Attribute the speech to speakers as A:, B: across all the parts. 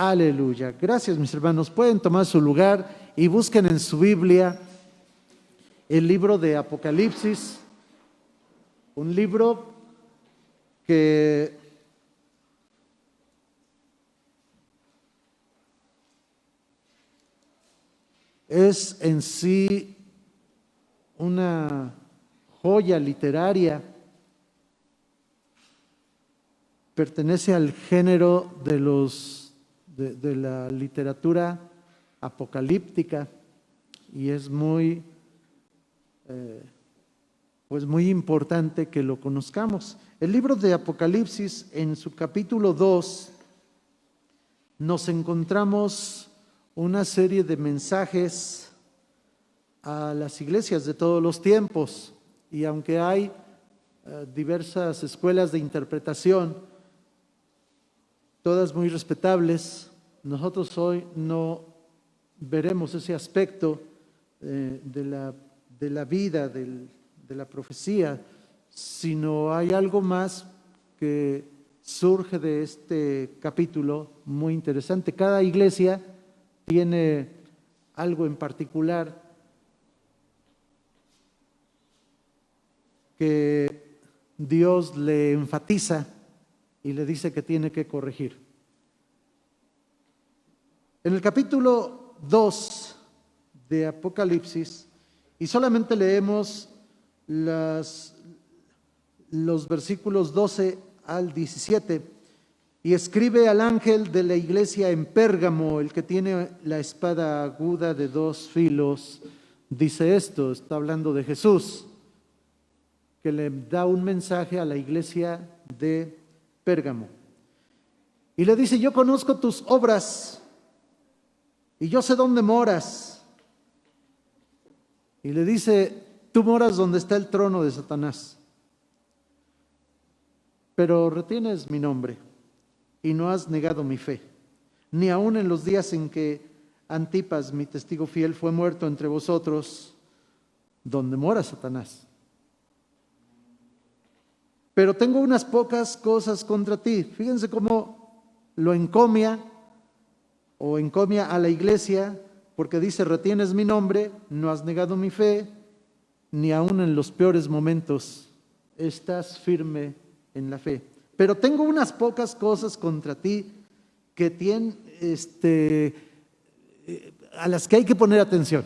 A: Aleluya. Gracias, mis hermanos. Pueden tomar su lugar y busquen en su Biblia el libro de Apocalipsis, un libro que es en sí una joya literaria. Pertenece al género de la literatura apocalíptica y es muy importante que lo conozcamos. El libro de Apocalipsis, en su capítulo 2, nos encontramos una serie de mensajes a las iglesias de todos los tiempos, y aunque hay diversas escuelas de interpretación, todas muy respetables, nosotros hoy no veremos ese aspecto de la vida, de la profecía, sino hay algo más que surge de este capítulo muy interesante. Cada iglesia tiene algo en particular que Dios le enfatiza y le dice que tiene que corregir. En el capítulo 2 de Apocalipsis, y solamente leemos los versículos 12 al 17, y escribe al ángel de la iglesia en Pérgamo, el que tiene la espada aguda de 2 filos, dice esto, está hablando de Jesús, que le da un mensaje a la iglesia de Pérgamo. Y le dice: yo conozco tus obras y yo sé dónde moras. Y le dice: tú moras donde está el trono de Satanás, pero retienes mi nombre y no has negado mi fe, ni aun en los días en que Antipas, mi testigo fiel, fue muerto entre vosotros, donde mora Satanás. Pero tengo unas pocas cosas contra ti. Fíjense cómo lo encomia a la iglesia, porque dice: retienes mi nombre, no has negado mi fe, ni aun en los peores momentos estás firme en la fe. Pero tengo unas pocas cosas contra ti que a las que hay que poner atención.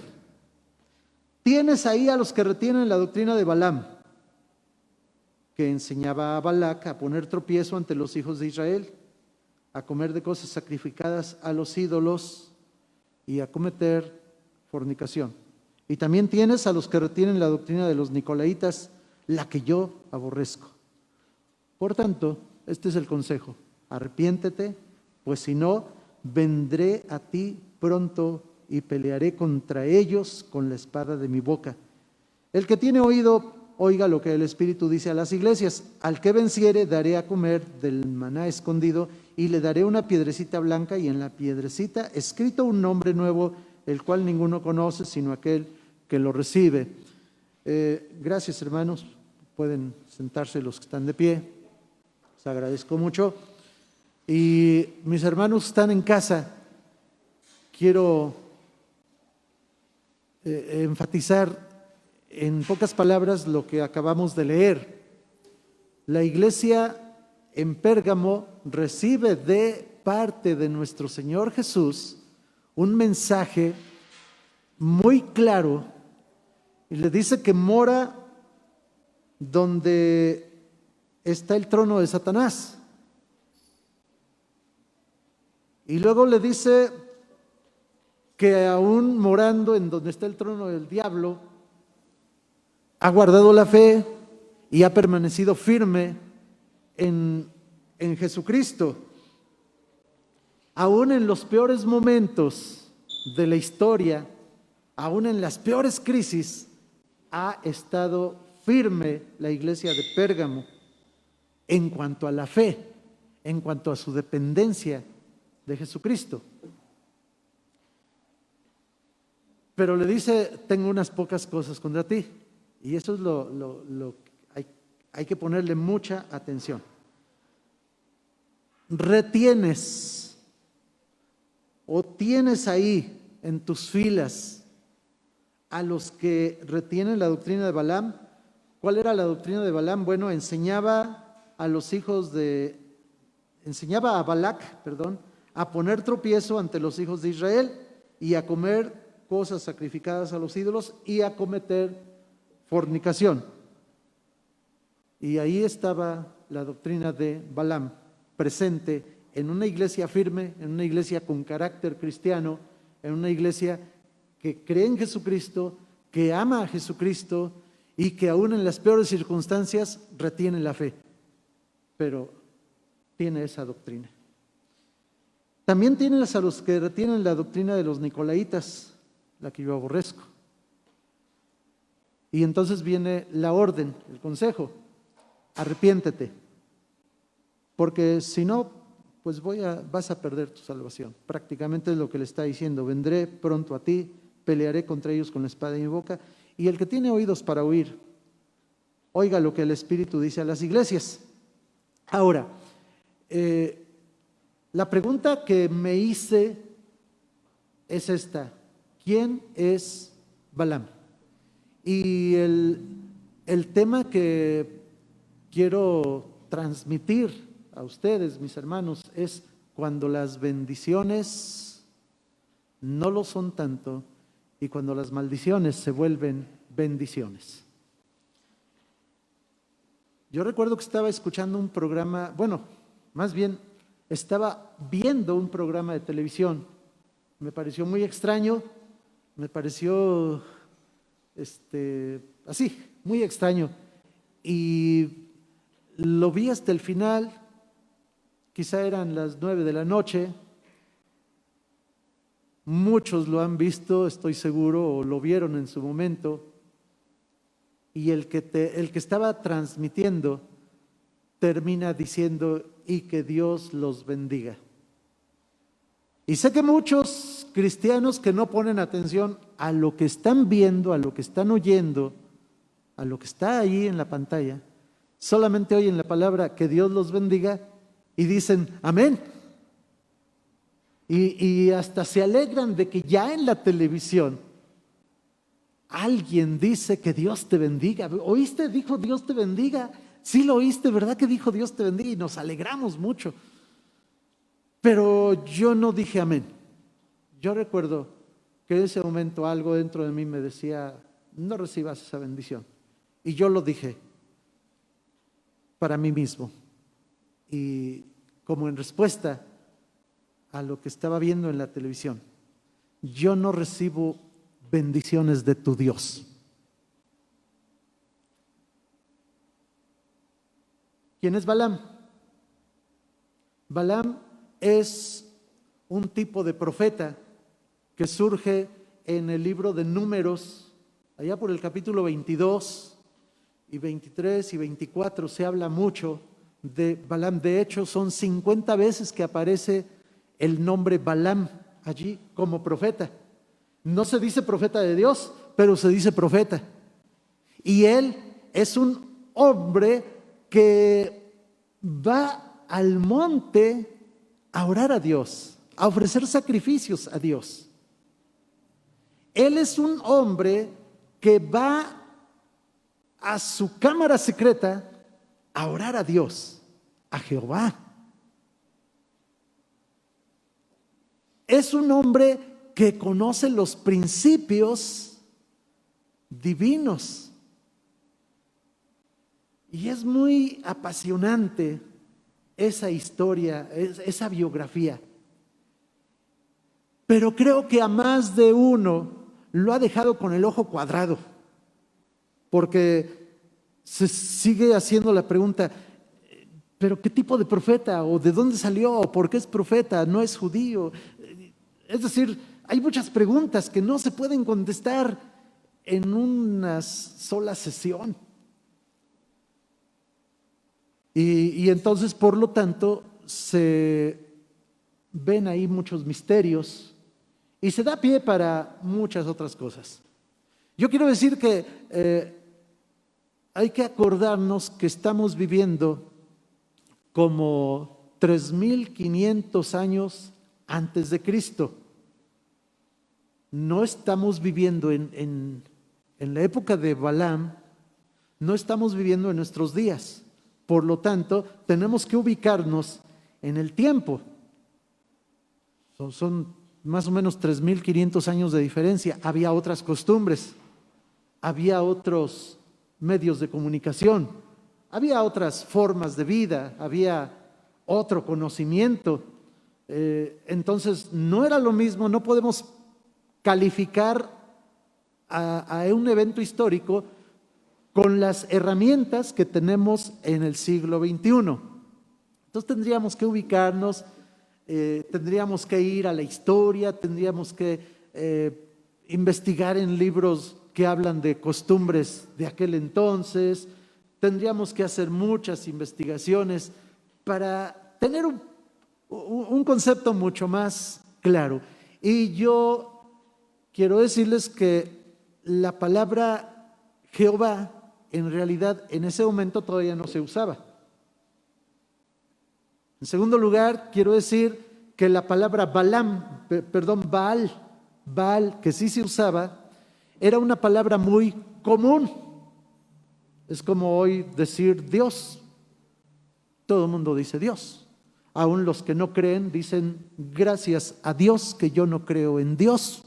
A: Tienes ahí a los que retienen la doctrina de Balaam, que enseñaba a Balac a poner tropiezo ante los hijos de Israel, a comer de cosas sacrificadas a los ídolos y a cometer fornicación. Y también tienes a los que retienen la doctrina de los nicolaitas, la que yo aborrezco. Por tanto, este es el consejo: arrepiéntete, pues si no, vendré a ti pronto y pelearé contra ellos con la espada de mi boca. El que tiene oído, oiga lo que el Espíritu dice a las iglesias. Al que venciere daré a comer del maná escondido, y le daré una piedrecita blanca, y en la piedrecita escrito un nombre nuevo, el cual ninguno conoce sino aquel que lo recibe. Gracias, hermanos. Pueden sentarse los que están de pie. Les agradezco mucho. Y mis hermanos están en casa. Quiero enfatizar en pocas palabras lo que acabamos de leer. La iglesia en Pérgamo recibe de parte de nuestro Señor Jesús un mensaje muy claro, y le dice que mora donde está el trono de Satanás. Y luego le dice que aún morando en donde está el trono del diablo, ha guardado la fe y ha permanecido firme en Jesucristo. Aún en los peores momentos de la historia, aún en las peores crisis, ha estado firme la iglesia de Pérgamo en cuanto a la fe, en cuanto a su dependencia de Jesucristo. Pero le dice: tengo unas pocas cosas contra ti. Y eso es lo que hay que ponerle mucha atención. Retienes o tienes ahí en tus filas a los que retienen la doctrina de Balaam. ¿Cuál era la doctrina de Balaam? Bueno, enseñaba a Balac, a poner tropiezo ante los hijos de Israel y a comer cosas sacrificadas a los ídolos y a cometer fornicación. Y ahí estaba la doctrina de Balaam presente en una iglesia firme, en una iglesia con carácter cristiano, en una iglesia que cree en Jesucristo, que ama a Jesucristo y que aún en las peores circunstancias retiene la fe, pero tiene esa doctrina. También tienes a los que retienen la doctrina de los nicolaitas, la que yo aborrezco. Y entonces viene la orden, el consejo: arrepiéntete, porque si no, pues vas a perder tu salvación. Prácticamente es lo que le está diciendo: vendré pronto a ti, pelearé contra ellos con la espada de mi boca. Y el que tiene oídos para oír, oiga lo que el Espíritu dice a las iglesias. Ahora, la pregunta que me hice es esta: ¿quién es Balaam? Y el tema que quiero transmitir a ustedes, mis hermanos, es cuando las bendiciones no lo son tanto y cuando las maldiciones se vuelven bendiciones. Yo recuerdo que estaba escuchando un programa, bueno, más bien estaba viendo un programa de televisión. Me pareció muy extraño, me pareció así, muy extraño. Y lo vi hasta el final, quizá eran las 9 de la noche. Muchos lo han visto, estoy seguro, o lo vieron en su momento. Y el que estaba transmitiendo termina diciendo: y que Dios los bendiga. Y sé que muchos cristianos que no ponen atención a lo que están viendo, a lo que están oyendo, a lo que está ahí en la pantalla, solamente oyen la palabra que Dios los bendiga y dicen amén. Y hasta se alegran de que ya en la televisión alguien dice que Dios te bendiga. ¿Oíste? Dijo Dios te bendiga. Sí lo oíste, ¿verdad que dijo Dios te bendiga? Y nos alegramos mucho. Pero yo no dije amén. Yo recuerdo que en ese momento algo dentro de mí me decía: no recibas esa bendición. Y yo lo dije para mí mismo. Y como en respuesta a lo que estaba viendo en la televisión: yo no recibo bendiciones de tu Dios. ¿Quién es Balaam? Balaam es un tipo de profeta que surge en el libro de Números, allá por el capítulo 22 y 23 y 24 se habla mucho de Balaam. De hecho, son 50 veces que aparece el nombre Balaam allí como profeta. No se dice profeta de Dios, pero se dice profeta. Y él es un hombre que va al monte a orar a Dios, a ofrecer sacrificios a Dios. Él es un hombre que va a su cámara secreta a orar a Dios, a Jehová. Es un hombre que conoce los principios divinos. Y es muy apasionante esa historia, esa biografía. Pero creo que a más de uno lo ha dejado con el ojo cuadrado, porque se sigue haciendo la pregunta: ¿pero qué tipo de profeta? ¿O de dónde salió? ¿O por qué es profeta? ¿No es judío? Es decir, hay muchas preguntas que no se pueden contestar en una sola sesión. Y entonces, por lo tanto, se ven ahí muchos misterios y se da pie para muchas otras cosas. Yo quiero decir que hay que acordarnos que estamos viviendo como 3,500 años antes de Cristo. no estamos viviendo en la época de Balaam, no estamos viviendo en nuestros días. Por lo tanto, tenemos que ubicarnos en el tiempo. Son más o menos 3.500 años de diferencia. Había otras costumbres, había otros medios de comunicación, había otras formas de vida, había otro conocimiento. Entonces, no era lo mismo, no podemos calificar a un evento histórico con las herramientas que tenemos en el siglo XXI. Entonces tendríamos que ubicarnos, tendríamos que ir a la historia, tendríamos que investigar en libros que hablan de costumbres de aquel entonces, tendríamos que hacer muchas investigaciones para tener un concepto mucho más claro. Y yo quiero decirles que la palabra Jehová en realidad en ese momento todavía no se usaba. En segundo lugar, quiero decir que la palabra Baal, que sí se usaba, era una palabra muy común. Es como hoy decir Dios. Todo el mundo dice Dios. Aún los que no creen dicen gracias a Dios que yo no creo en Dios.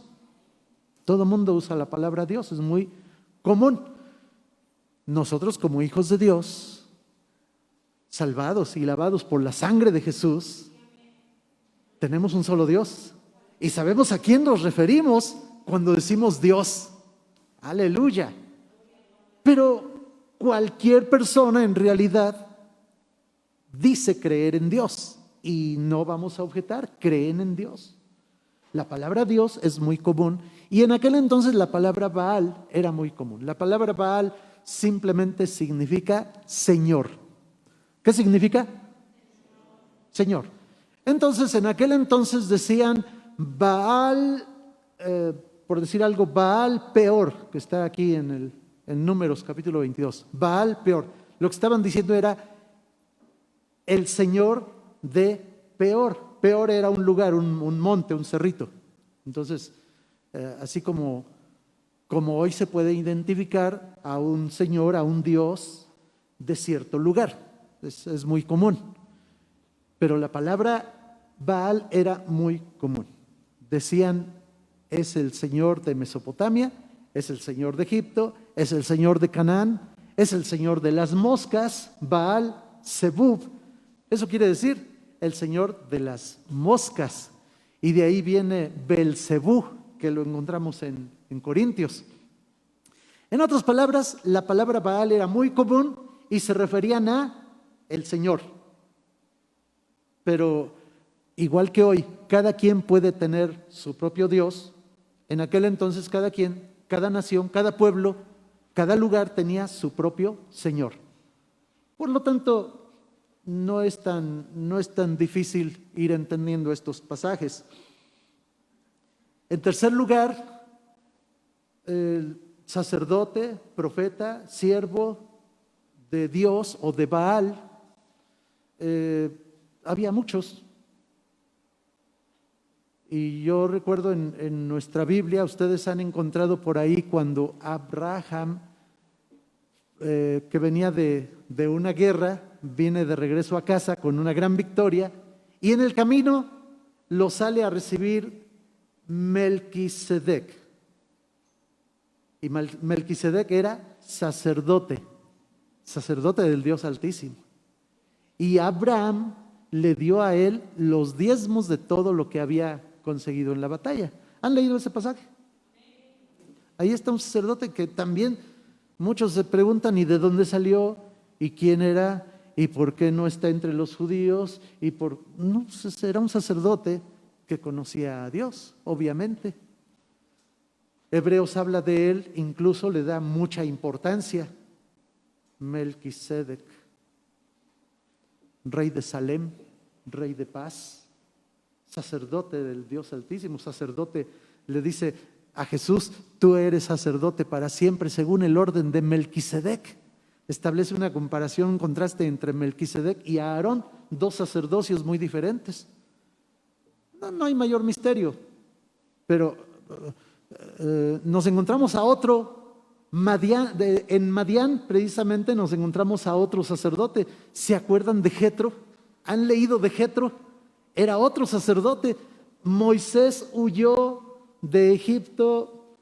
A: Todo el mundo usa la palabra Dios, es muy común. Nosotros como hijos de Dios, salvados y lavados por la sangre de Jesús, tenemos un solo Dios y sabemos a quién nos referimos cuando decimos Dios. Aleluya. Pero cualquier persona en realidad dice creer en Dios y no vamos a objetar, creen en Dios. La palabra Dios es muy común y en aquel entonces la palabra Baal era muy común. La palabra Baal simplemente significa Señor. ¿Qué significa? Señor. Entonces, en aquel entonces decían Baal, por decir algo, Baal peor, que está aquí en Números capítulo 22. Baal peor. Lo que estaban diciendo era el Señor de Peor. Peor era un lugar, un monte, un cerrito. Entonces, así como hoy se puede identificar a un Señor, a un Dios de cierto lugar. Es muy común. Pero la palabra Baal era muy común. Decían, es el Señor de Mesopotamia, es el Señor de Egipto, es el Señor de Canaán, es el Señor de las moscas, Baal Zebub. Eso quiere decir el Señor de las moscas. Y de ahí viene Belzebú, que lo encontramos en Corintios. En otras palabras, la palabra Baal era muy común y se referían a el Señor. Pero igual que hoy, cada quien puede tener su propio Dios. En aquel entonces cada quien, cada nación, cada pueblo, cada lugar tenía su propio Señor. Por lo tanto, no es tan difícil ir entendiendo estos pasajes. En tercer lugar, el sacerdote, profeta, siervo de Dios o de Baal, había muchos. Y yo recuerdo en nuestra Biblia, ustedes han encontrado por ahí cuando Abraham, que venía de una guerra, viene de regreso a casa con una gran victoria y en el camino lo sale a recibir Melquisedec. Y Melquisedec era sacerdote del Dios Altísimo. Y Abraham le dio a él los diezmos de todo lo que había conseguido en la batalla. ¿Han leído ese pasaje? Ahí está un sacerdote que también muchos se preguntan ¿y de dónde salió? ¿Y quién era? ¿Y por qué no está entre los judíos? No, pues era un sacerdote que conocía a Dios, obviamente. Hebreos habla de él, incluso le da mucha importancia. Melquisedec, rey de Salem, rey de paz, sacerdote del Dios Altísimo. Sacerdote le dice a Jesús, tú eres sacerdote para siempre según el orden de Melquisedec. Establece una comparación, un contraste entre Melquisedec y Aarón, dos sacerdocios muy diferentes. No hay mayor misterio, pero nos encontramos a otro, en Madián precisamente nos encontramos a otro sacerdote. ¿Se acuerdan de Jetro? ¿Han leído de Jetro? Era otro sacerdote. Moisés huyó de Egipto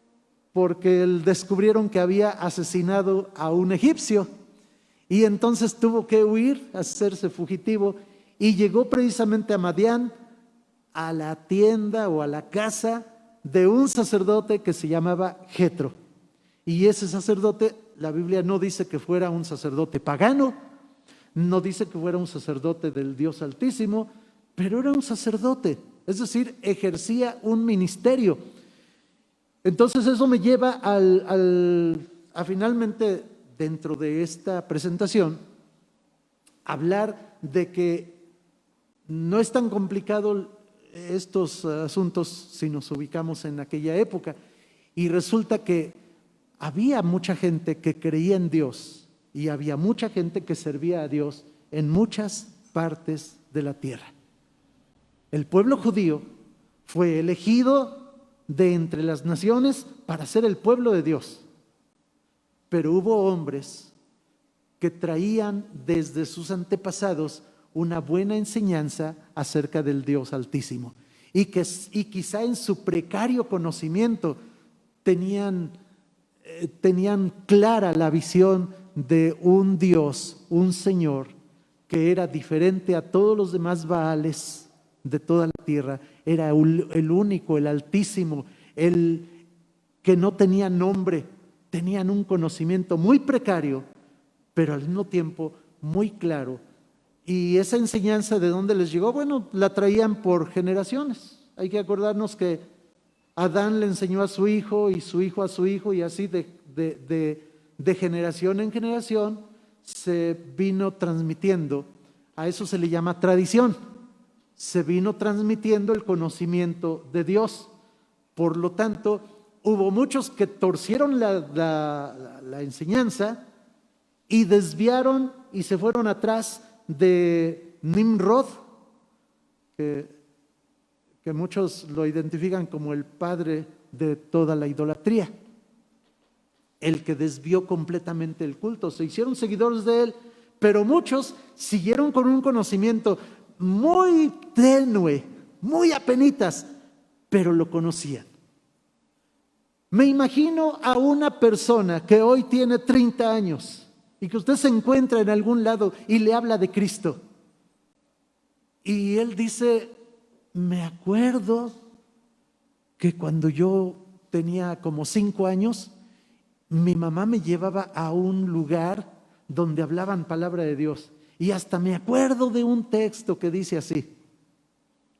A: porque descubrieron que había asesinado a un egipcio y entonces tuvo que huir, hacerse fugitivo, y llegó precisamente a Madián, a la tienda o a la casa de un sacerdote que se llamaba Jetro. Y ese sacerdote, la Biblia no dice que fuera un sacerdote pagano, no dice que fuera un sacerdote del Dios Altísimo, pero era un sacerdote, es decir, ejercía un ministerio. Entonces eso me lleva a finalmente, dentro de esta presentación, hablar de que no es tan complicado estos asuntos si nos ubicamos en aquella época. Y resulta que había mucha gente que creía en Dios y había mucha gente que servía a Dios en muchas partes de la tierra. El pueblo judío fue elegido de entre las naciones para ser el pueblo de Dios. Pero hubo hombres que traían desde sus antepasados una buena enseñanza acerca del Dios Altísimo y quizá en su precario conocimiento tenían clara la visión de un Dios, un Señor, que era diferente a todos los demás Baales de toda la tierra. Era el único, el Altísimo, el que no tenía nombre. Tenían un conocimiento muy precario, pero al mismo tiempo muy claro. Y esa enseñanza, ¿de dónde les llegó? Bueno, la traían por generaciones. Hay que acordarnos que Adán le enseñó a su hijo y su hijo a su hijo, y así de generación en generación se vino transmitiendo. A eso se le llama tradición. Se vino transmitiendo el conocimiento de Dios. Por lo tanto, hubo muchos que torcieron la enseñanza y desviaron y se fueron atrás de Nimrod, que muchos lo identifican como el padre de toda la idolatría, el que desvió completamente el culto. Se hicieron seguidores de él, pero muchos siguieron con un conocimiento muy tenue, muy apenitas, pero lo conocían. Me imagino a una persona que hoy tiene 30 años y que usted se encuentra en algún lado y le habla de Cristo. Y él dice: me acuerdo que cuando yo tenía como 5 años, mi mamá me llevaba a un lugar donde hablaban palabra de Dios. Y hasta me acuerdo de un texto que dice así: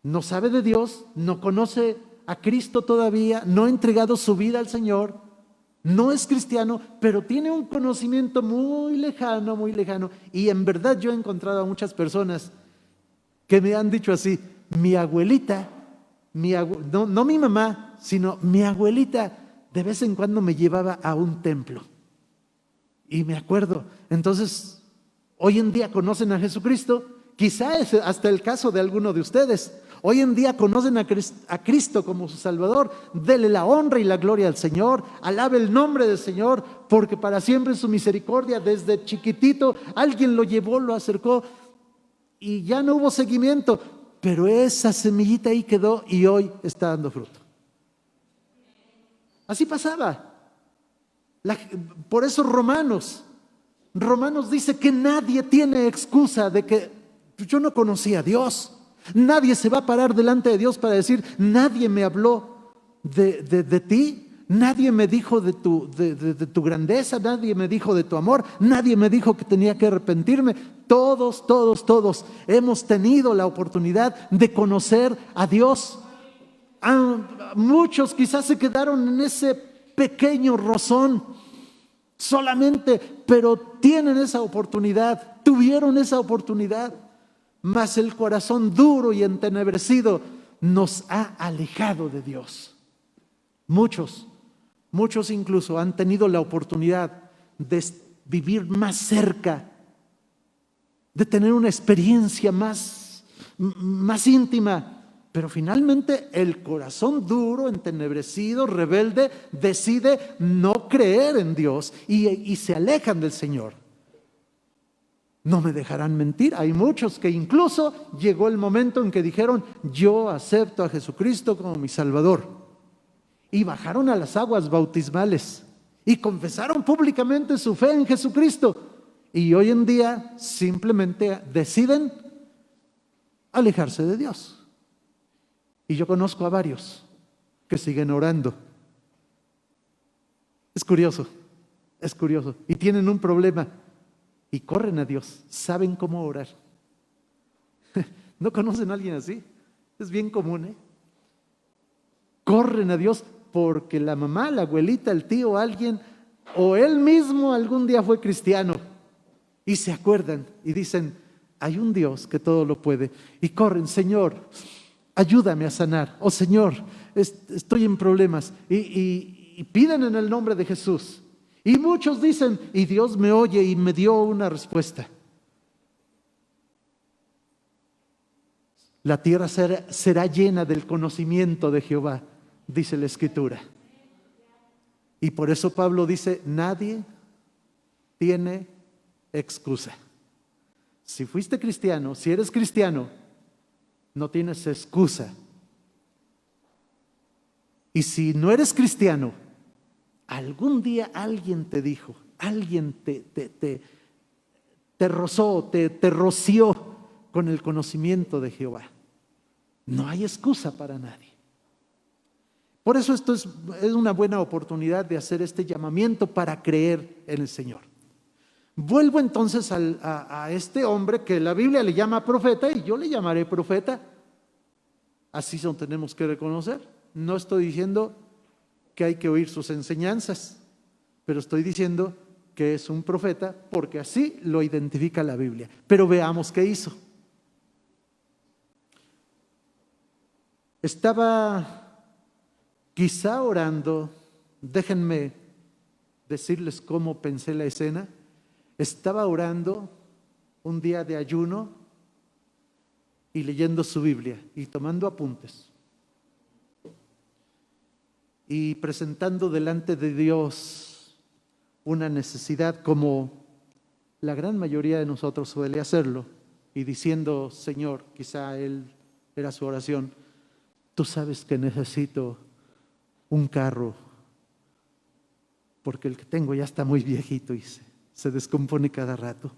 A: no sabe de Dios, no conoce a Cristo todavía, no ha entregado su vida al Señor, no es cristiano, pero tiene un conocimiento muy lejano, muy lejano. Y en verdad yo he encontrado a muchas personas que me han dicho así: mi abuelita, no mi mamá, sino mi abuelita de vez en cuando me llevaba a un templo. Y me acuerdo. Entonces, hoy en día conocen a Jesucristo. Quizá es hasta el caso de alguno de ustedes. Hoy en día conocen a Cristo como su Salvador. Dele la honra y la gloria al Señor. Alabe el nombre del Señor, porque para siempre es su misericordia. Desde chiquitito alguien lo llevó, lo acercó y ya no hubo seguimiento, pero esa semillita ahí quedó y hoy está dando fruto. Así pasaba. Por eso Romanos dice que nadie tiene excusa de que yo no conocía a Dios. Nadie se va a parar delante de Dios para decir: nadie me habló de ti, nadie me dijo de tu grandeza, nadie me dijo de tu amor, nadie me dijo que tenía que arrepentirme. Todos hemos tenido la oportunidad de conocer a Dios. Muchos quizás se quedaron en ese pequeño rozón solamente, pero tienen esa oportunidad, tuvieron esa oportunidad. Mas el corazón duro y entenebrecido nos ha alejado de Dios. Muchos incluso han tenido la oportunidad de vivir más cerca, de tener una experiencia más íntima, Pero finalmente el corazón duro, entenebrecido, rebelde, decide no creer en Dios y se alejan del Señor. No me dejarán mentir, hay muchos que incluso llegó el momento en que dijeron: yo acepto a Jesucristo como mi Salvador. Y bajaron a las aguas bautismales y confesaron públicamente su fe en Jesucristo. Y hoy en día simplemente deciden alejarse de Dios. Y yo conozco a varios que siguen orando. Es curioso. Y tienen un problema y corren a Dios. Saben cómo orar. ¿No conocen a alguien así? Es bien común, ¿eh? Corren a Dios porque la mamá, la abuelita, el tío, alguien, o él mismo algún día fue cristiano. Y se acuerdan y dicen: hay un Dios que todo lo puede. Y corren: Señor, ayúdame a sanar. Oh Señor, estoy en problemas. Y piden en el nombre de Jesús. Y muchos dicen: y Dios me oye y me dio una respuesta. La tierra será llena del conocimiento de Jehová, dice la Escritura. Y por eso Pablo dice: nadie tiene excusa. Si fuiste cristiano, si eres cristiano, no tienes excusa. Y si no eres cristiano, algún día alguien te dijo, alguien te rozó, te roció con el conocimiento de Jehová. No hay excusa para nadie. Por eso esto es una buena oportunidad de hacer este llamamiento para creer en el Señor. Vuelvo entonces a este hombre que la Biblia le llama profeta, y yo le llamaré profeta. Así lo tenemos que reconocer. No estoy diciendo que hay que oír sus enseñanzas, pero estoy diciendo que es un profeta porque así lo identifica la Biblia. Pero veamos qué hizo. Estaba quizá orando. Déjenme decirles cómo pensé la escena. Estaba orando un día de ayuno y leyendo su Biblia y tomando apuntes y presentando delante de Dios una necesidad, como la gran mayoría de nosotros suele hacerlo, y diciendo: Señor, quizá él era su oración: tú sabes que necesito un carro porque el que tengo ya está muy viejito y se descompone cada rato.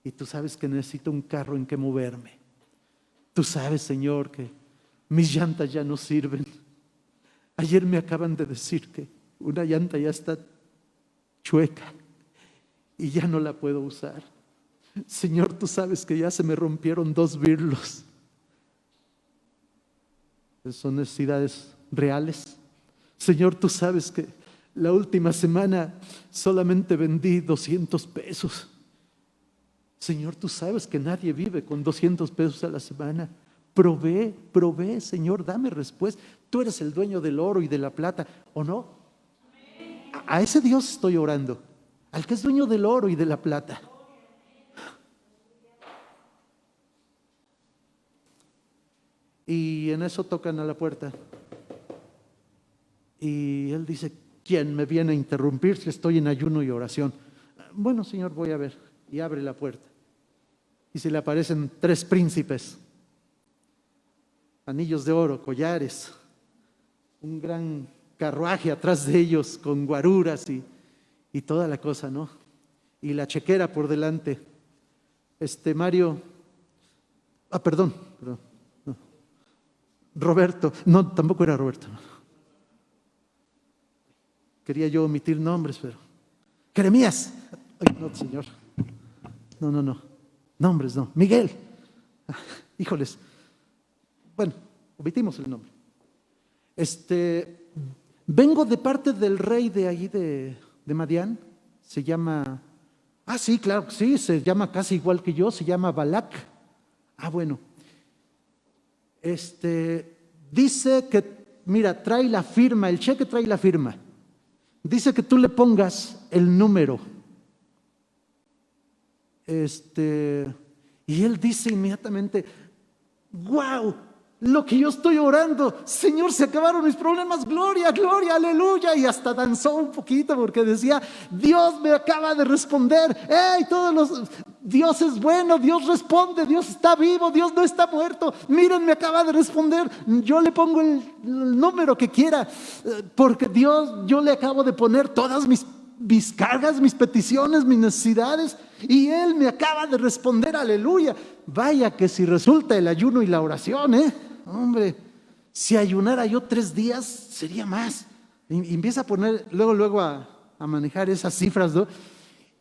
A: Y tú sabes que necesito un carro en que moverme. Tú sabes, Señor, que mis llantas ya no sirven. Ayer me acaban de decir que una llanta ya está chueca y ya no la puedo usar. Señor, tú sabes que ya se me rompieron 2 birlos. Son necesidades reales. Señor, tú sabes que la última semana solamente vendí 200 pesos. Señor, tú sabes que nadie vive con 200 pesos a la semana. Provee, Señor, dame respuesta. Tú eres el dueño del oro y de la plata, ¿o no? A ese Dios estoy orando, al que es dueño del oro y de la plata. Y en eso tocan a la puerta. Y él dice: ¿quién me viene a interrumpir si estoy en ayuno y oración? Bueno, Señor, voy a ver. Y abre la puerta. Y se le aparecen 3 príncipes. Anillos de oro, collares. Un gran carruaje atrás de ellos con guaruras y toda la cosa, ¿no? Y la chequera por delante. Mario. Perdón. No. Roberto. No, tampoco era Roberto. Quería yo omitir nombres, pero... Jeremías. Ay, no, Señor. No. Nombres no. Miguel. Híjoles. Bueno, omitimos el nombre. Vengo de parte del rey de allí de Madián. Se llama... sí, claro, sí, se llama casi igual que yo. Se llama Balac. Bueno. Dice que, mira, trae la firma, el cheque trae la firma. Dice que tú le pongas el número. Y él dice inmediatamente: ¡guau! lo que yo estoy orando. Señor, se acabaron mis problemas, gloria, gloria, aleluya. Y hasta danzó un poquito porque decía, Dios me acaba de responder. ¡Hey! Dios es bueno, Dios responde, Dios está vivo, Dios no está muerto. Miren, me acaba de responder. Yo le pongo el número que quiera, porque Dios, yo le acabo de poner todas mis cargas, mis peticiones, mis necesidades, y Él me acaba de responder, aleluya. Vaya que si resulta el ayuno y la oración, hombre, si ayunara yo 3 días, sería más. Y empieza a poner, luego a manejar esas cifras, ¿no?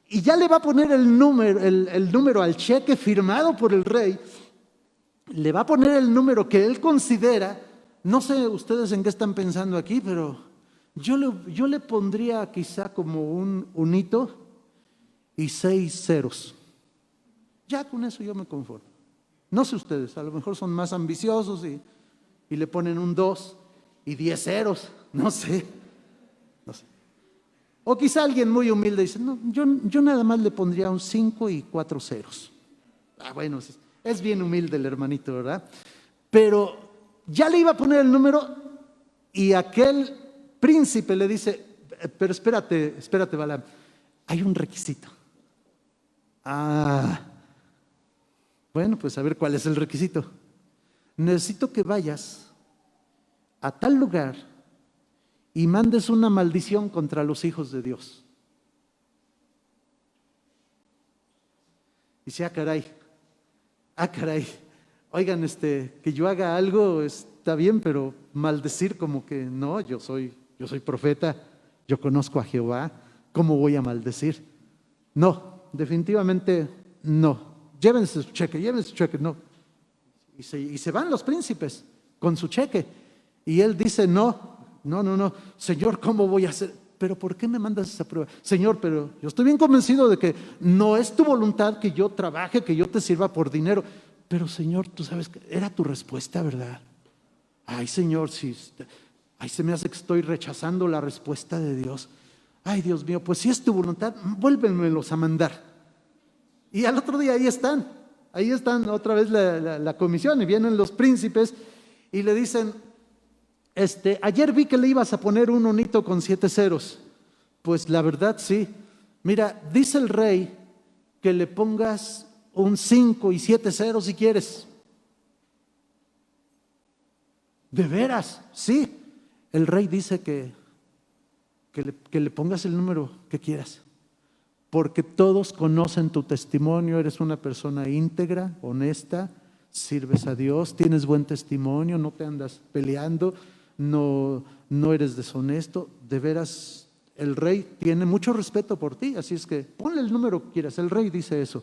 A: Y ya le va a poner el número al cheque firmado por el rey, le va a poner el número que él considera. No sé ustedes en qué están pensando aquí, pero yo le pondría quizá como un hito y 6 ceros. Ya con eso yo me conformo. No sé ustedes, a lo mejor son más ambiciosos y le ponen un 2 y 10 ceros, no sé. O quizá alguien muy humilde dice, no, yo nada más le pondría un 5 y 4 ceros. Bueno, es bien humilde el hermanito, ¿verdad? Pero ya le iba a poner el número y aquel príncipe le dice, pero espérate, Balaam, hay un requisito. Bueno, pues a ver cuál es el requisito. Necesito que vayas a tal lugar y mandes una maldición contra los hijos de Dios. Dice, caray, oigan, que yo haga algo está bien, pero maldecir como que no, yo soy profeta, yo conozco a Jehová, ¿cómo voy a maldecir? No, definitivamente no. Llévense su cheque, no. Y se van los príncipes con su cheque. Y él dice, no, Señor, ¿cómo voy a hacer? ¿Pero por qué me mandas esa prueba? Señor, pero yo estoy bien convencido de que no es tu voluntad que yo trabaje, que yo te sirva por dinero. Pero Señor, tú sabes que era tu respuesta, ¿verdad? Ay, Señor, se me hace que estoy rechazando la respuesta de Dios. Ay, Dios mío, pues si es tu voluntad, vuélvemelos a mandar. Y al otro día ahí están otra vez la comisión, y vienen los príncipes y le dicen, ayer vi que le ibas a poner un honito con 7 ceros. Pues la verdad sí. Mira, dice el rey que le pongas un 5 y 7 ceros si quieres. ¿De veras? Sí. El rey dice que le pongas el número que quieras. Porque todos conocen tu testimonio, eres una persona íntegra, honesta, sirves a Dios, tienes buen testimonio, no te andas peleando, no eres deshonesto. De veras, el rey tiene mucho respeto por ti, así es que ponle el número que quieras. El rey dice eso.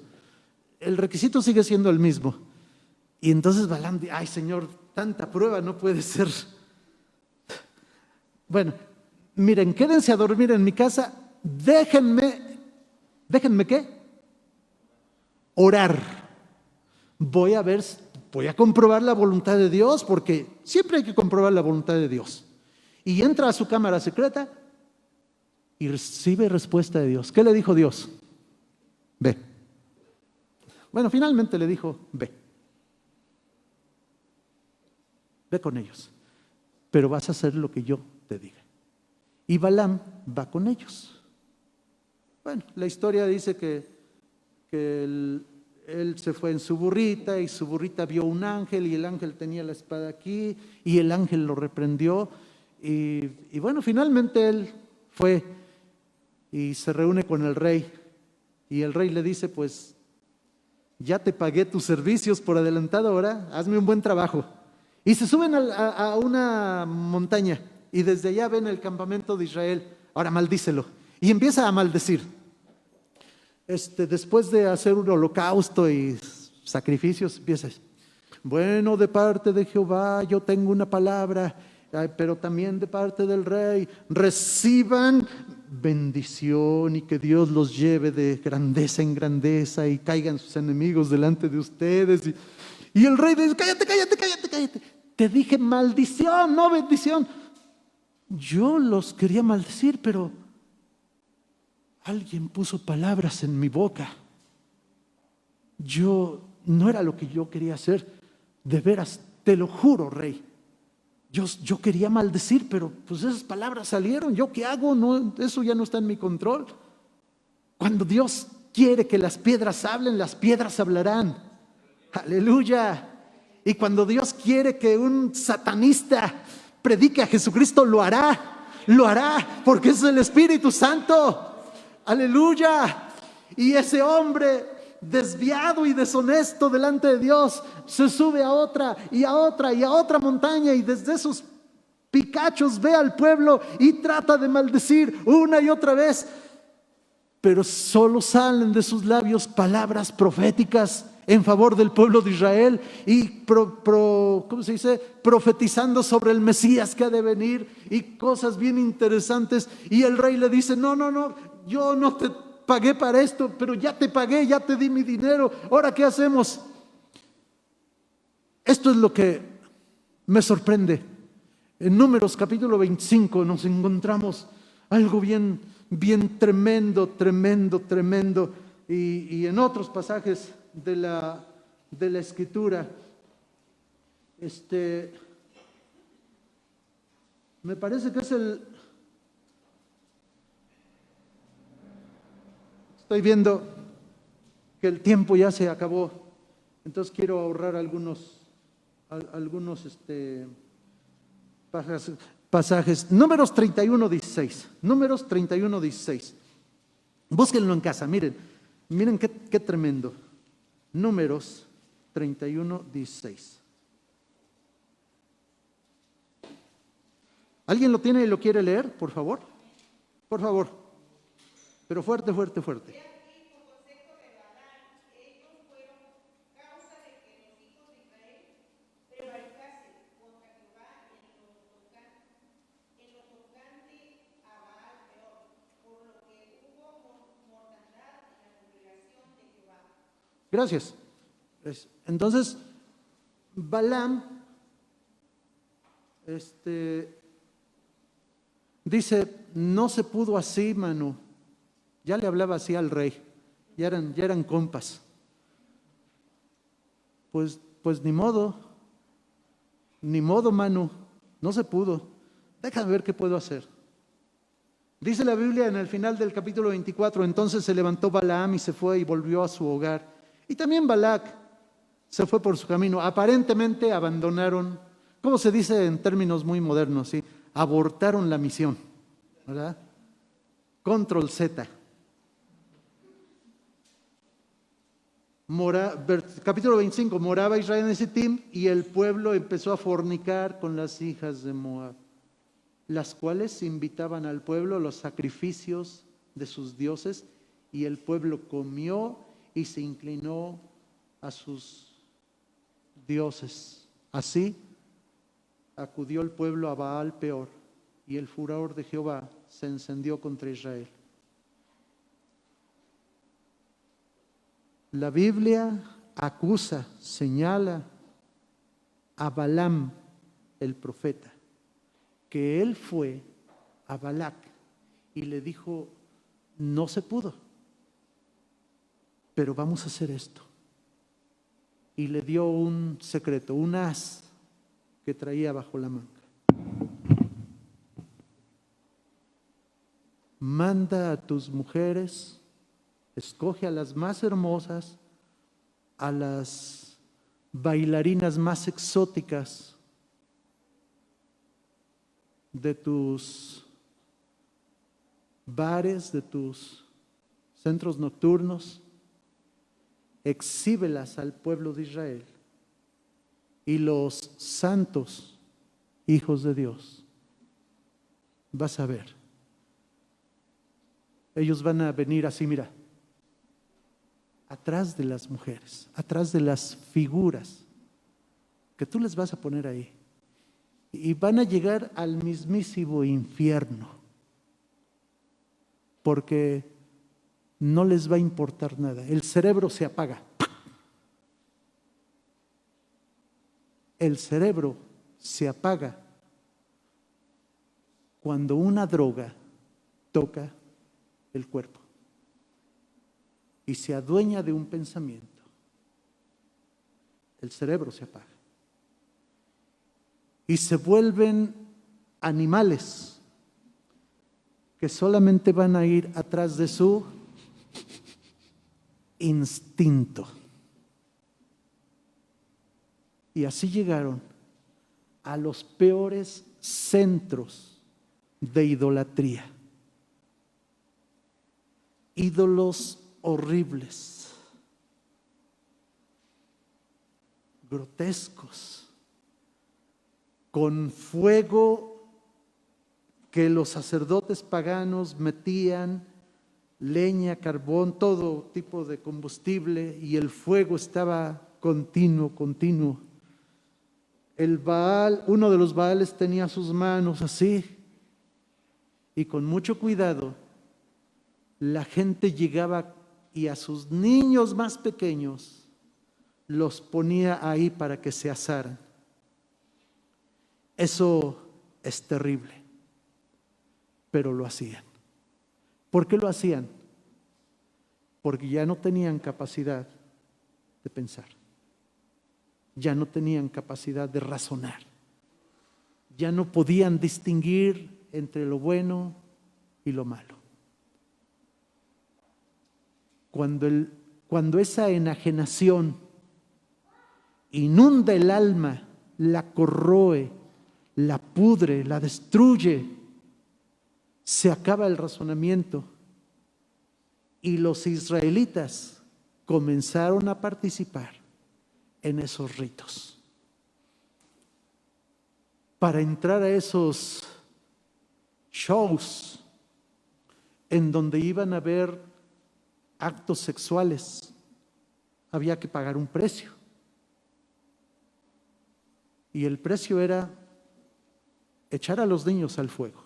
A: El requisito sigue siendo el mismo. Y entonces Balaam dice, ay Señor, tanta prueba no puede ser. Bueno, miren, quédense a dormir en mi casa, déjenme ¿qué? Orar. Voy a comprobar la voluntad de Dios, porque siempre hay que comprobar la voluntad de Dios. Y entra a su cámara secreta y recibe respuesta de Dios. ¿Qué le dijo Dios? Ve. Bueno, finalmente le dijo, ve. Ve con ellos, pero vas a hacer lo que yo te diga. Y Balaam va con ellos. Bueno, la historia dice que él se fue en su burrita y su burrita vio un ángel y el ángel tenía la espada aquí y el ángel lo reprendió y bueno, finalmente él fue y se reúne con el rey y el rey le dice, pues ya te pagué tus servicios por adelantado, ahora hazme un buen trabajo. Y se suben a una montaña y desde allá ven el campamento de Israel. Ahora maldícelo. Y empieza a maldecir. Después de hacer un holocausto y sacrificios, empieza. Bueno, de parte de Jehová yo tengo una palabra, pero también de parte del rey. Reciban bendición y que Dios los lleve de grandeza en grandeza y caigan sus enemigos delante de ustedes. Y el rey dice, cállate. Te dije maldición, no bendición. Yo los quería maldecir, pero alguien puso palabras en mi boca. No era lo que yo quería hacer. De veras, te lo juro, rey. Yo quería maldecir, pero pues esas palabras salieron. ¿Yo qué hago? No, eso ya no está en mi control. Cuando Dios quiere que las piedras hablen, las piedras hablarán. Aleluya. Y cuando Dios quiere que un satanista predique a Jesucristo, lo hará. Lo hará porque es el Espíritu Santo. Aleluya. Y ese hombre desviado y deshonesto delante de Dios se sube a otra y a otra y a otra montaña, y desde esos picachos ve al pueblo y trata de maldecir una y otra vez, pero solo salen de sus labios palabras proféticas en favor del pueblo de Israel y ¿cómo se dice? Profetizando sobre el Mesías que ha de venir y cosas bien interesantes. Y el rey le dice: no, yo no te pagué para esto, pero ya te pagué, ya te di mi dinero, ¿ahora qué hacemos? Esto es lo que me sorprende. En Números capítulo 25 nos encontramos algo bien tremendo, y en otros pasajes de la Escritura, me parece que es estoy viendo que el tiempo ya se acabó, entonces quiero ahorrar algunos pasajes. Números 31:16. Números 31:16. Búsquenlo en casa, miren qué tremendo. Números 31:16. ¿Alguien lo tiene y lo quiere leer, por favor? Por favor. Pero fuerte. Gracias. Entonces, Balaam dice: no se pudo así, mano. Ya le hablaba así al rey. Ya eran compas. Pues ni modo, mano. No se pudo. Déjame ver qué puedo hacer. Dice la Biblia en el final del capítulo 24: entonces se levantó Balaam y se fue y volvió a su hogar. Y también Balac se fue por su camino. Aparentemente abandonaron, ¿cómo se dice en términos muy modernos? ¿Sí? Abortaron la misión, ¿verdad? Control Z. Capítulo 25, moraba Israel en Sittim y el pueblo empezó a fornicar con las hijas de Moab, las cuales invitaban al pueblo los sacrificios de sus dioses, y el pueblo comió y se inclinó a sus dioses. Así acudió el pueblo a Baal Peor, y el furor de Jehová se encendió contra Israel. La Biblia acusa, señala a Balaam, el profeta, que él fue a Balac y le dijo: no se pudo, pero vamos a hacer esto. Y le dio un secreto, un as que traía bajo la manga. Manda a tus mujeres, escoge a las más hermosas, a las bailarinas más exóticas de tus bares, de tus centros nocturnos, exhíbelas al pueblo de Israel, y los santos hijos de Dios, vas a ver, ellos van a venir así, mira, atrás de las mujeres, atrás de las figuras que tú les vas a poner ahí, y van a llegar al mismísimo infierno, porque no les va a importar nada. El cerebro se apaga. El cerebro se apaga cuando una droga toca el cuerpo y se adueña de un pensamiento. El cerebro se apaga. y se vuelven animales que solamente van a ir atrás de su instinto. Y así llegaron a los peores centros de idolatría. Ídolos horribles, grotescos, con fuego que los sacerdotes paganos metían, leña, carbón, todo tipo de combustible, y el fuego estaba continuo. El Baal, uno de los Baales tenía sus manos así, y con mucho cuidado la gente llegaba y a sus niños más pequeños los ponía ahí para que se asaran. Eso es terrible, pero lo hacían. ¿Por qué lo hacían? Porque ya no tenían capacidad de pensar, ya no tenían capacidad de razonar, ya no podían distinguir entre lo bueno y lo malo. Cuando esa enajenación inunda el alma, la corroe, la pudre, la destruye, se acaba el razonamiento. Y los israelitas comenzaron a participar en esos ritos. Para entrar a esos shows en donde iban a ver actos sexuales, había que pagar un precio. Y el precio era echar a los niños al fuego,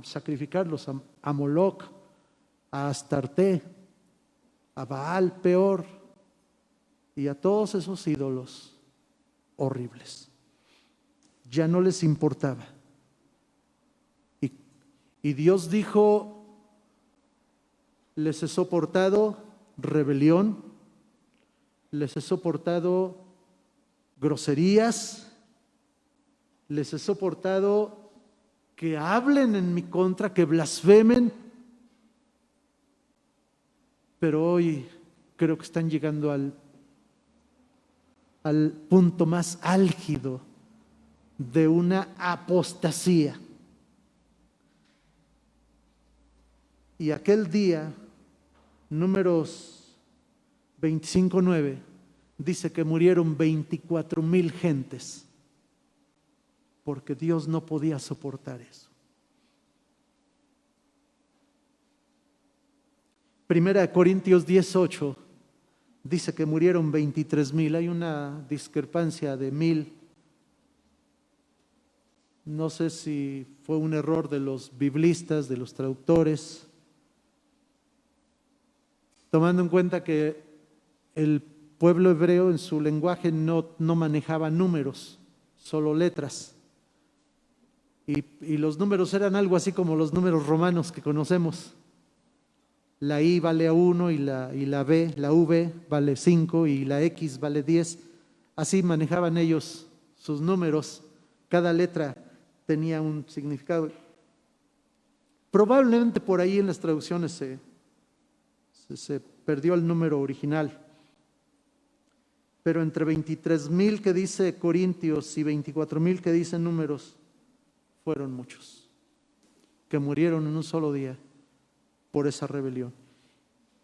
A: sacrificarlos a Moloc, a Astarte, a Baal peor, y a todos esos ídolos horribles. Ya no les importaba. Y Dios dijo: les he soportado rebelión, les he soportado groserías, les he soportado que hablen en mi contra, que blasfemen, pero hoy creo que están llegando al punto más álgido de una apostasía. Y aquel día, Números 25:9, dice que murieron 24,000 gentes, porque Dios no podía soportar eso. Primera de Corintios 10:8 dice que murieron 23,000. Hay una discrepancia de 1,000. No sé si fue un error de los biblistas, de los traductores, tomando en cuenta que el pueblo hebreo en su lenguaje no manejaba números, solo letras. Y los números eran algo así como los números romanos que conocemos. La I vale 1 y la B, la V vale 5 y la X vale 10. Así manejaban ellos sus números. Cada letra tenía un significado. Probablemente por ahí en las traducciones se perdió el número original. Pero entre 23,000 que dice Corintios y 24,000 que dicen Números, fueron muchos que murieron en un solo día por esa rebelión.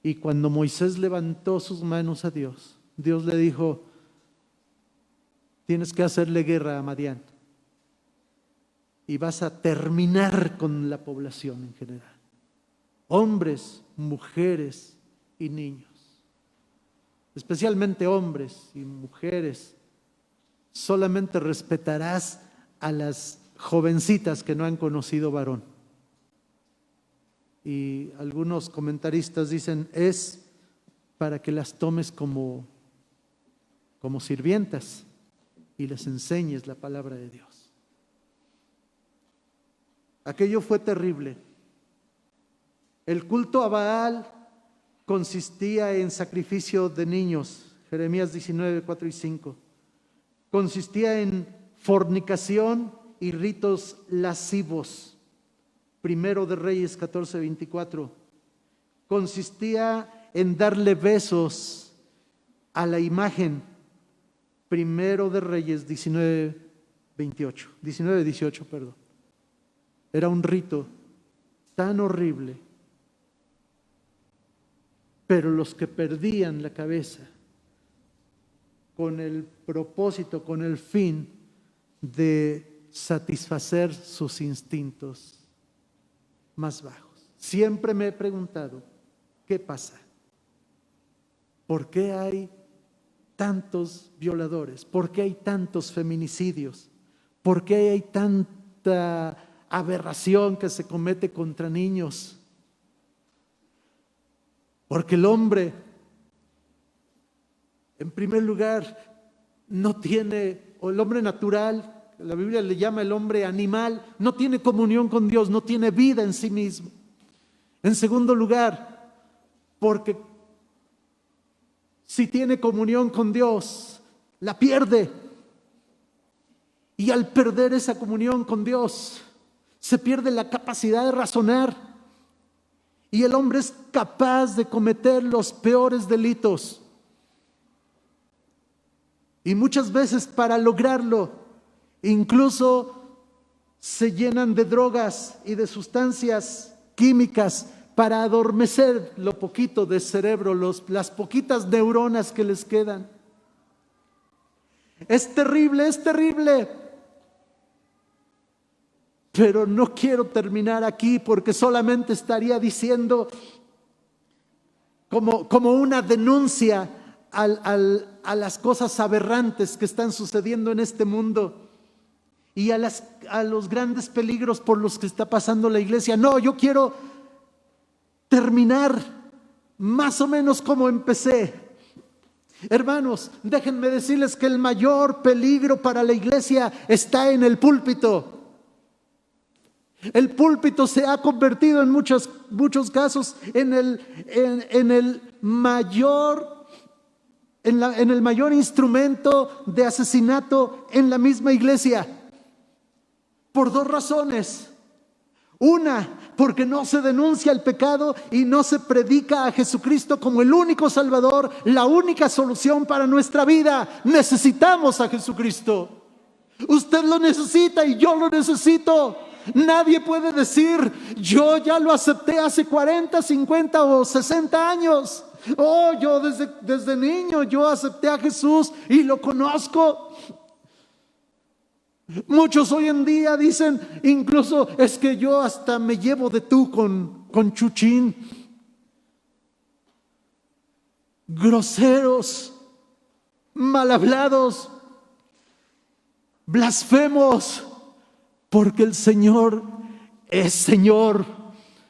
A: Y cuando Moisés levantó sus manos a Dios, Dios le dijo: tienes que hacerle guerra a Madián y vas a terminar con la población en general, hombres, mujeres y niños, especialmente hombres y mujeres. Solamente respetarás a las jovencitas que no han conocido varón. Y algunos comentaristas dicen: es para que las tomes como sirvientas y les enseñes la palabra de Dios. Aquello fue terrible. El culto a Baal consistía en sacrificio de niños, Jeremías 19, 4 y 5. Consistía en fornicación y ritos lascivos. Primero de Reyes 14:24. Consistía en darle besos a la imagen. Primero de Reyes 19:18, perdón. Era un rito tan horrible. Pero los que perdían la cabeza con el propósito, con el fin de satisfacer sus instintos más bajos. Siempre me he preguntado, ¿qué pasa? ¿Por qué hay tantos violadores? ¿Por qué hay tantos feminicidios? ¿Por qué hay tanta aberración que se comete contra niños? Porque el hombre, en primer lugar, no tiene, o el hombre natural, la Biblia le llama el hombre animal, no tiene comunión con Dios, no tiene vida en sí mismo. En segundo lugar, porque si tiene comunión con Dios, la pierde. Y al perder esa comunión con Dios, se pierde la capacidad de razonar. Y el hombre es capaz de cometer los peores delitos. Y muchas veces para lograrlo, incluso se llenan de drogas y de sustancias químicas para adormecer lo poquito de cerebro, las poquitas neuronas que les quedan. Es terrible, es terrible. Pero no quiero terminar aquí porque solamente estaría diciendo como una denuncia a las cosas aberrantes que están sucediendo en este mundo y a los grandes peligros por los que está pasando la iglesia. No, yo quiero terminar más o menos como empecé. Hermanos, déjenme decirles que el mayor peligro para la iglesia está en el púlpito. El púlpito se ha convertido en muchos casos en el mayor instrumento de asesinato en la misma iglesia. Por dos razones. Una, porque no se denuncia el pecado y no se predica a Jesucristo como el único Salvador, la única solución para nuestra vida. Necesitamos a Jesucristo. Usted lo necesita y yo lo necesito. Nadie puede decir, yo ya lo acepté hace 40, 50 o 60 años. Oh, yo desde niño yo acepté a Jesús y lo conozco. Muchos hoy en día dicen, incluso es que yo hasta me llevo de tú con Chuchín. Groseros, mal hablados, blasfemos. Porque el Señor es Señor,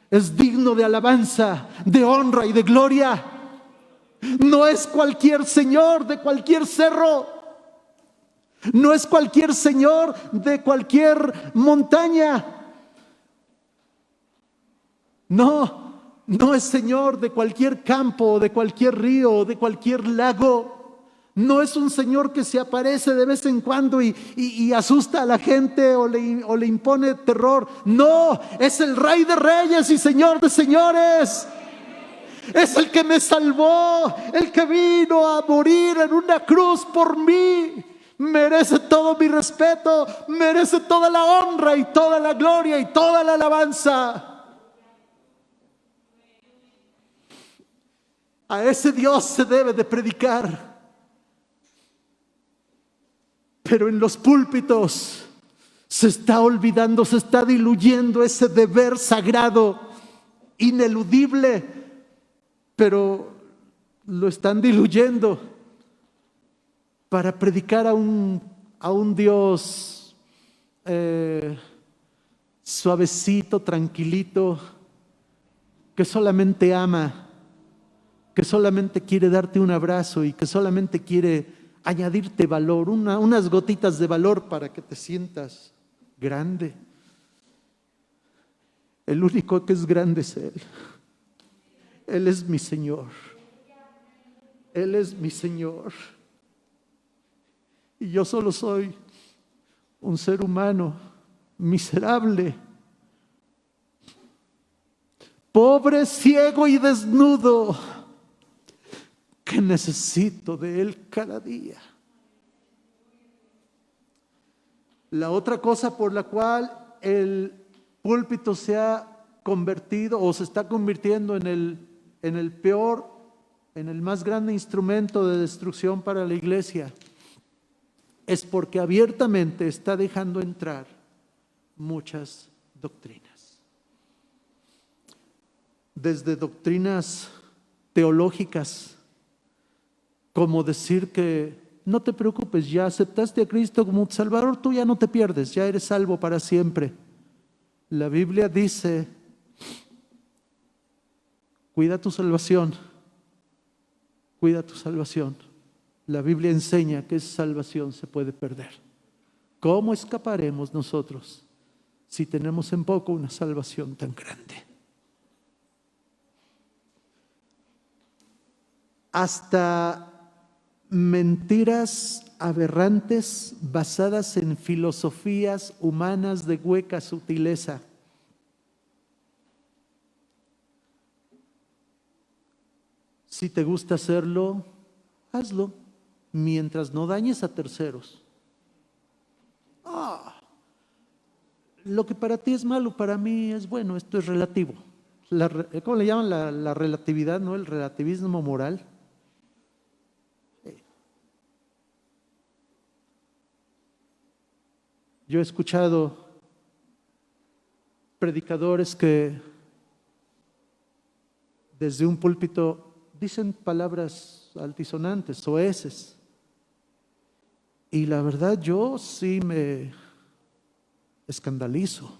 A: es digno de alabanza, de honra y de gloria. No es cualquier señor de cualquier cerro. No es cualquier señor de cualquier montaña. No es señor de cualquier campo, de cualquier río, de cualquier lago. No es un señor que se aparece de vez en cuando y asusta a la gente o le impone terror. No, es el Rey de Reyes y Señor de Señores. Es el que me salvó, el que vino a morir en una cruz por mí. Merece todo mi respeto, merece toda la honra y toda la gloria y toda la alabanza. A ese Dios se debe de predicar. Pero en los púlpitos se está olvidando, se está diluyendo ese deber sagrado, ineludible, pero lo están diluyendo para predicar a un Dios suavecito, tranquilito, que solamente ama, que solamente quiere darte un abrazo y que solamente quiere añadirte valor, unas gotitas de valor para que te sientas grande. El único que es grande es Él. Él es mi Señor. Él es mi Señor. Y yo solo soy un ser humano miserable, pobre, ciego y desnudo, que necesito de Él cada día. La otra cosa por la cual el púlpito se ha convertido o se está convirtiendo en el peor, en el más grande instrumento de destrucción para la iglesia, es porque abiertamente está dejando entrar muchas doctrinas. Desde doctrinas teológicas, como decir que no te preocupes, ya aceptaste a Cristo como tu Salvador, tú ya no te pierdes, ya eres salvo para siempre. La Biblia dice, cuida tu salvación, cuida tu salvación. La Biblia enseña que esa salvación se puede perder. ¿Cómo escaparemos nosotros si tenemos en poco una salvación tan grande? Hasta mentiras aberrantes basadas en filosofías humanas de hueca sutileza. Si te gusta hacerlo, hazlo, mientras no dañes a terceros. Lo que para ti es malo, para mí es bueno. Esto es relativo. ¿Cómo le llaman? La relatividad, ¿no? El relativismo moral. Yo he escuchado predicadores que desde un púlpito dicen palabras altisonantes, soeces. Y la verdad, yo sí me escandalizo.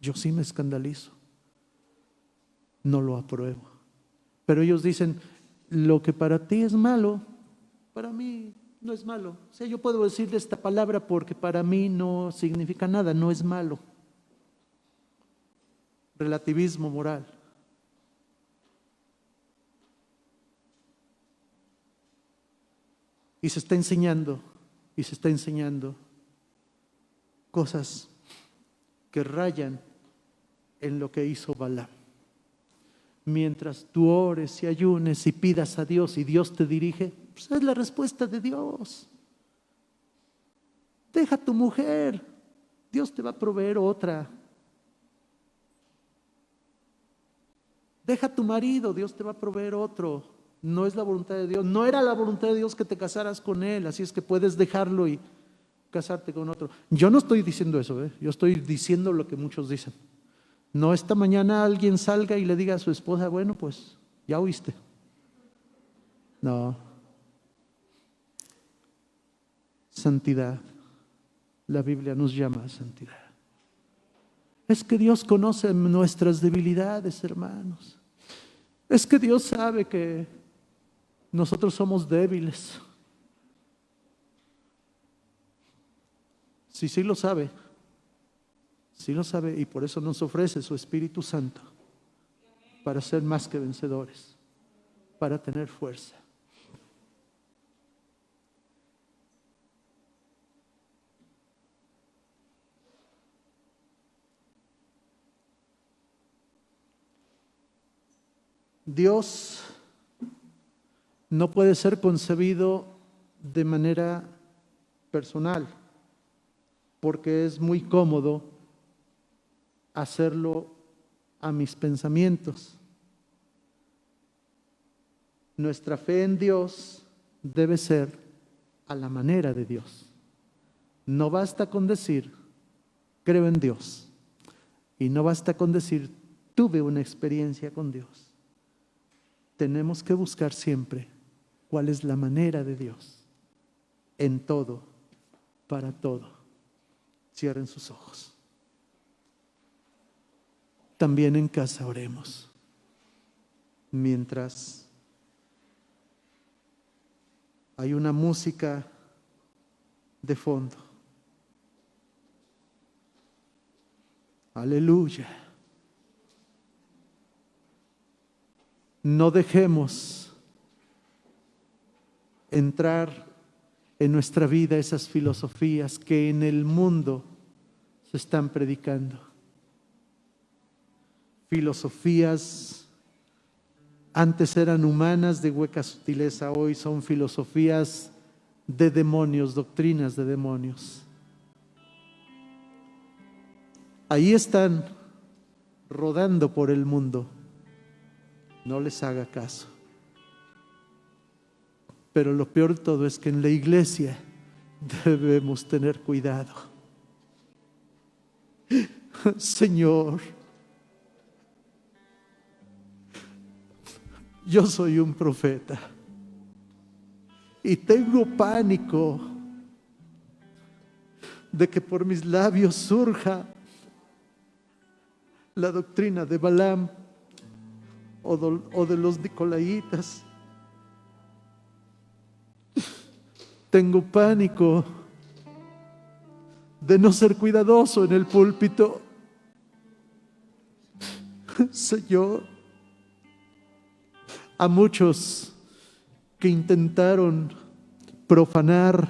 A: Yo sí me escandalizo. No lo apruebo. Pero ellos dicen, lo que para ti es malo, para mí no es malo. O sea, yo puedo decirle esta palabra porque para mí no significa nada, no es malo. Relativismo moral. Y se está enseñando cosas que rayan en lo que hizo Balaam. Mientras tú ores y ayunes y pidas a Dios y Dios te dirige, pues es la respuesta de Dios. Deja a tu mujer, Dios te va a proveer otra. Deja a tu marido, Dios te va a proveer otro. No es la voluntad de Dios, no era la voluntad de Dios que te casaras con él, así es que puedes dejarlo y casarte con otro. Yo no estoy diciendo eso, yo estoy diciendo lo que muchos dicen. No esta mañana alguien salga y le diga a su esposa, bueno, pues ya oíste. No. Santidad. La Biblia nos llama a santidad. Es que Dios conoce nuestras debilidades, hermanos. Es que Dios sabe que nosotros somos débiles. Sí lo sabe. Sí lo sabe, y por eso nos ofrece su Espíritu Santo para ser más que vencedores, para tener fuerza. Dios no puede ser concebido de manera personal, porque es muy cómodo hacerlo a mis pensamientos. Nuestra fe en Dios debe ser a la manera de Dios. No basta con decir, creo en Dios. Y no basta con decir, tuve una experiencia con Dios. Tenemos que buscar siempre cuál es la manera de Dios. En todo, para todo. Cierren sus ojos. También en casa oremos. Mientras hay una música de fondo. Aleluya. No dejemos entrar en nuestra vida esas filosofías que en el mundo se están predicando. Filosofías antes eran humanas de hueca sutileza, hoy son filosofías de demonios, doctrinas de demonios. Ahí están rodando por el mundo. No les haga caso. Pero lo peor de todo es que en la iglesia debemos tener cuidado. Señor, yo soy un profeta y tengo pánico de que por mis labios surja la doctrina de Balaam o de los nicolaitas. Tengo pánico de no ser cuidadoso en el púlpito. Señor, a muchos que intentaron profanar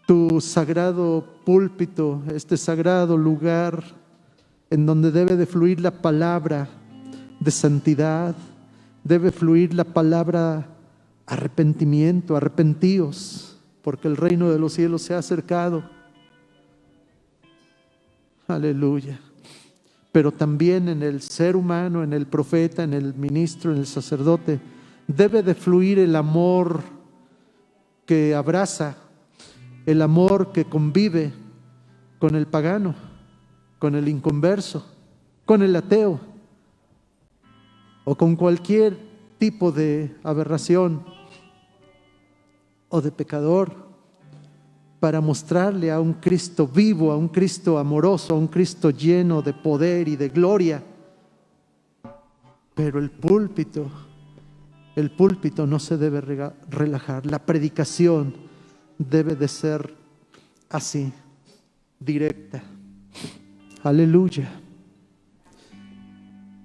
A: tu sagrado púlpito, este sagrado lugar en donde debe de fluir la palabra de santidad, debe fluir la palabra arrepentimiento, arrepentíos, porque el reino de los cielos se ha acercado. Aleluya. Pero también en el ser humano, en el profeta, en el ministro, en el sacerdote, debe de fluir el amor que abraza, el amor que convive con el pagano, con el inconverso, con el ateo o con cualquier tipo de aberración o de pecador, para mostrarle a un Cristo vivo, a un Cristo amoroso, a un Cristo lleno de poder y de gloria. Pero el púlpito no se debe relajar. La predicación debe de ser así, directa. Aleluya.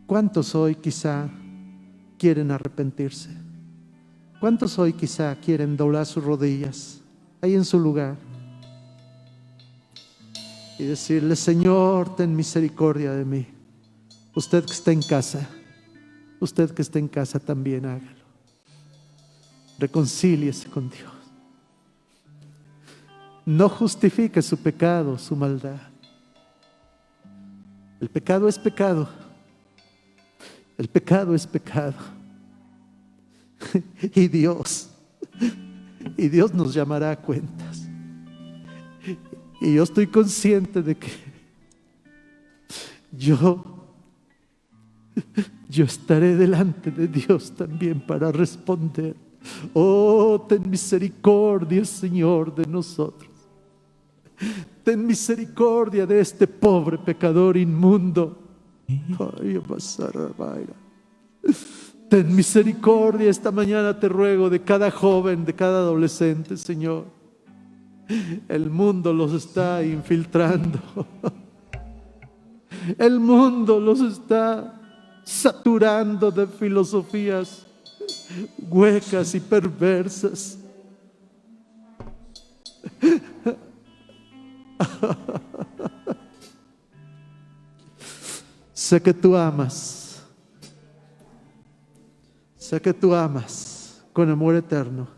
A: ¿Cuántos hoy quizá quieren arrepentirse? ¿Cuántos hoy quizá quieren doblar sus rodillas ahí en su lugar y decirle: Señor, ten misericordia de mí? Usted que está en casa, usted que está en casa también hágalo. Reconcíliese con Dios. No justifique su pecado, su maldad. El pecado es pecado. El pecado es pecado. Y Dios nos llamará a cuentas. Y yo estoy consciente de que yo estaré delante de Dios también para responder. Oh, ten misericordia, Señor, de nosotros. Ten misericordia de este pobre pecador inmundo. Ay, ten misericordia esta mañana, te ruego, de cada joven, de cada adolescente, Señor. El mundo los está infiltrando. El mundo los está saturando de filosofías huecas y perversas. Sé que tú amas. Sé que tú amas con amor eterno.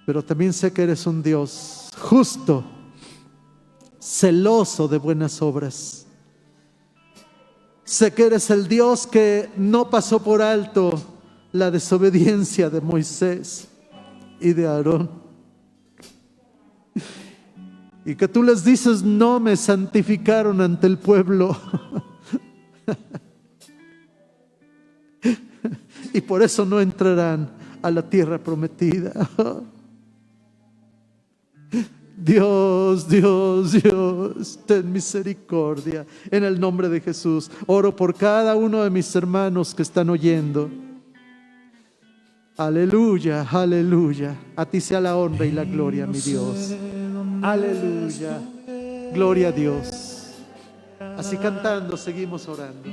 A: Pero también sé que eres un Dios justo, celoso de buenas obras. Sé que eres el Dios que no pasó por alto la desobediencia de Moisés y de Aarón. Y que tú les dices: no me santificaron ante el pueblo. Y por eso no entrarán a la tierra prometida. Dios, Dios, Dios, ten misericordia. En el nombre de Jesús, oro por cada uno de mis hermanos que están oyendo. Aleluya, aleluya. A ti sea la honra y la gloria, mi Dios. Aleluya. Gloria a Dios. Así cantando seguimos orando.